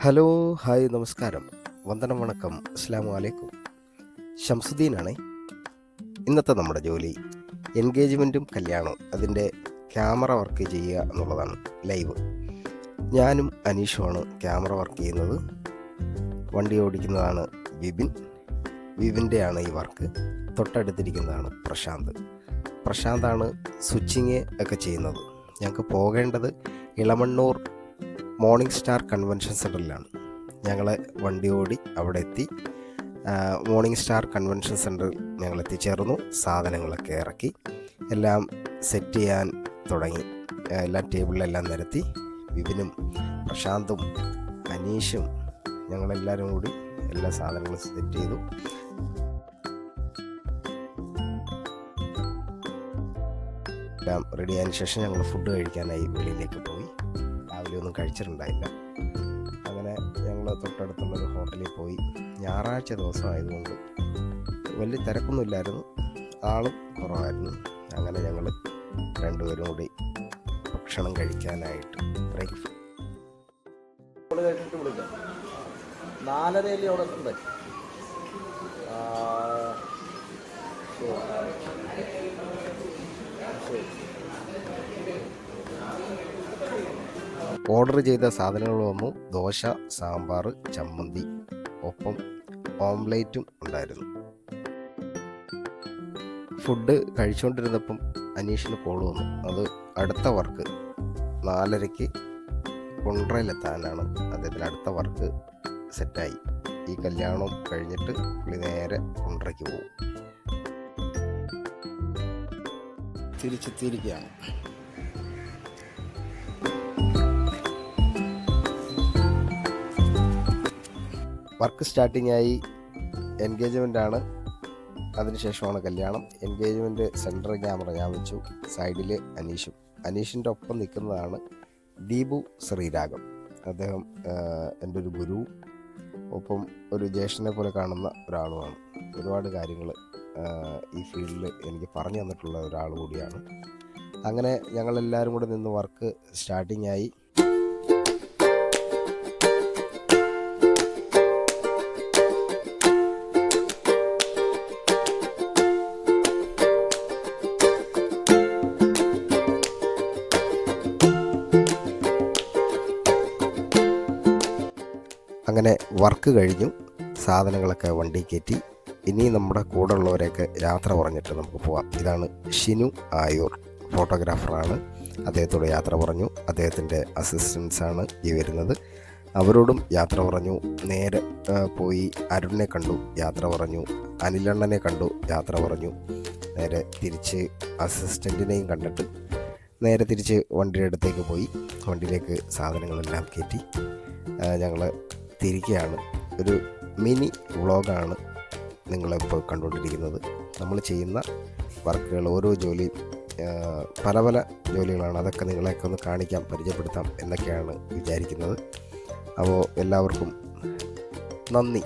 Hello, hi, നമസ്കാരം, വന്ദനം, വണക്കം, അസ്സലാമു അലൈക്കും. ഷംസുദ്ദീനാണേ. ഇന്നത്തെ നമ്മുടെ ജോലി എൻഗേജ്മെൻറ്റും കല്യാണവും അതിൻ്റെ ക്യാമറ വർക്ക് ചെയ്യുക എന്നുള്ളതാണ്. ലൈവ്. ഞാനും അനീഷുമാണ് ക്യാമറ വർക്ക് ചെയ്യുന്നത്. വണ്ടി ഓടിക്കുന്നതാണ് വിപിൻ്റെയാണ് ഈ വർക്ക്. തൊട്ടടുത്തിരിക്കുന്നതാണ് പ്രശാന്താണ് സ്വിച്ചിങ് ഒക്കെ ചെയ്യുന്നത്. ഞങ്ങൾക്ക് പോകേണ്ടത് ഇളമണ്ണൂർ മോർണിംഗ് സ്റ്റാർ കൺവെൻഷൻ സെൻറ്ററിലാണ്. ഞങ്ങൾ വണ്ടി ഓടി അവിടെ എത്തി. മോർണിംഗ് സ്റ്റാർ കൺവെൻഷൻ സെൻറ്ററിൽ ഞങ്ങൾ എത്തിച്ചേർന്നു. സാധനങ്ങളൊക്കെ ഇറക്കി എല്ലാം സെറ്റ് ചെയ്യാൻ തുടങ്ങി. എല്ലാം ടേബിളിലെല്ലാം നിരത്തി. വിപിനും പ്രശാന്തും അനീഷും ഞങ്ങളെല്ലാവരും കൂടി എല്ലാ സാധനങ്ങളും സെറ്റ് ചെയ്തു. എല്ലാം റെഡിയായതിനു ശേഷം ഞങ്ങൾ ഫുഡ് കഴിക്കാനായി വെളിയിലേക്ക് പോയി. രാവിലെ ഒന്നും കഴിച്ചിട്ടുണ്ടായില്ല. അങ്ങനെ ഞങ്ങൾ തൊട്ടടുത്തുള്ളൊരു ഹോട്ടലിൽ പോയി. ഞായറാഴ്ച ദിവസമായതുകൊണ്ട് വലിയ തിരക്കൊന്നുമില്ലായിരുന്നു, ആളും കുറവായിരുന്നു. അങ്ങനെ ഞങ്ങൾ രണ്ടുപേരും കൂടി ഭക്ഷണം കഴിക്കാനായിട്ട് ബ്രേക്ക്ഫാസ്റ്റ് 4:30 അവിടെ ഉണ്ട്. ഓർഡർ ചെയ്ത സാധനങ്ങൾ വന്നു. ദോശ, സാമ്പാർ, ചമ്മന്തി, ഒപ്പം ഓംലേറ്റും ഉണ്ടായിരുന്നു. ഫുഡ് കഴിച്ചുകൊണ്ടിരുന്നപ്പം അനീഷിന് കോൾ വന്നു. അത് അടുത്ത വർക്ക് 4:30 കുണ്ട്രയിലെത്താനാണ്. അദ്ദേഹത്തിന് അടുത്ത വർക്ക് സെറ്റായി. ഈ കല്യാണം കഴിഞ്ഞിട്ട് പുള്ളി നേരെ കുണ്ട്രയ്ക്ക് പോകും. തിരിച്ചെത്തിയിരിക്കുകയാണ്. വർക്ക് സ്റ്റാർട്ടിംഗ് ആയി. എൻഗേജ്മെൻ്റ് ആണ്, അതിനുശേഷമാണ് കല്യാണം. എൻഗേജ്മെൻറ്റ് സെൻറ്റർ ക്യാമറ ഞാൻ വെച്ചു. സൈഡിൽ അനീഷിൻ്റെ ഒപ്പം നിൽക്കുന്നതാണ് ദീപു ശ്രീരാഗം. അദ്ദേഹം എൻ്റെ ഒരു ഗുരു, ഒപ്പം ഒരു ജ്യേഷ്ഠനെ പോലെ കാണുന്ന ഒരാളുമാണ്. ഒരുപാട് കാര്യങ്ങൾ ഈ ഫീൽഡിൽ എനിക്ക് പറഞ്ഞു തന്നിട്ടുള്ള ഒരാൾ കൂടിയാണ്. അങ്ങനെ ഞങ്ങളെല്ലാവരും കൂടെ നിന്ന് വർക്ക് സ്റ്റാർട്ടിംഗ് ആയി. അങ്ങനെ വർക്ക് കഴിഞ്ഞു. സാധനങ്ങളൊക്കെ വണ്ടി കയറ്റി. ഇനി നമ്മുടെ കൂടെ ഉള്ളവരെയൊക്കെ യാത്ര പറഞ്ഞിട്ട് നമുക്ക് പോവാം. ഇതാണ് ഷിനു ആയൂർ, ഫോട്ടോഗ്രാഫറാണ്. അദ്ദേഹത്തോട് യാത്ര പറഞ്ഞു. അദ്ദേഹത്തിൻ്റെ അസിസ്റ്റൻസാണ് ഈ വരുന്നത്. അവരോടും യാത്ര പറഞ്ഞു. നേരെ പോയി അരുണിനെ കണ്ടു, യാത്ര പറഞ്ഞു. അനിലണ്ണനെ കണ്ടു, യാത്ര പറഞ്ഞു. നേരെ തിരിച്ച് അസിസ്റ്റൻറ്റിനെയും കണ്ടിട്ട് നേരെ തിരിച്ച് വണ്ടിയുടെ അടുത്തേക്ക് പോയി. വണ്ടിയിലേക്ക് സാധനങ്ങളെല്ലാം കയറ്റി ഞങ്ങൾ തിരിക്കുകയാണ്. ഒരു മിനി വ്ളോഗാണ് നിങ്ങളിപ്പോൾ കണ്ടുകൊണ്ടിരിക്കുന്നത്. നമ്മൾ ചെയ്യുന്ന വർക്കുകൾ, ഓരോ ജോലിയും പല പല ജോലികളാണ്. അതൊക്കെ നിങ്ങളെയൊക്കെ ഒന്ന് കാണിക്കാം, പരിചയപ്പെടുത്താം എന്നൊക്കെയാണ് വിചാരിക്കുന്നത്. അപ്പോൾ എല്ലാവർക്കും നന്ദി.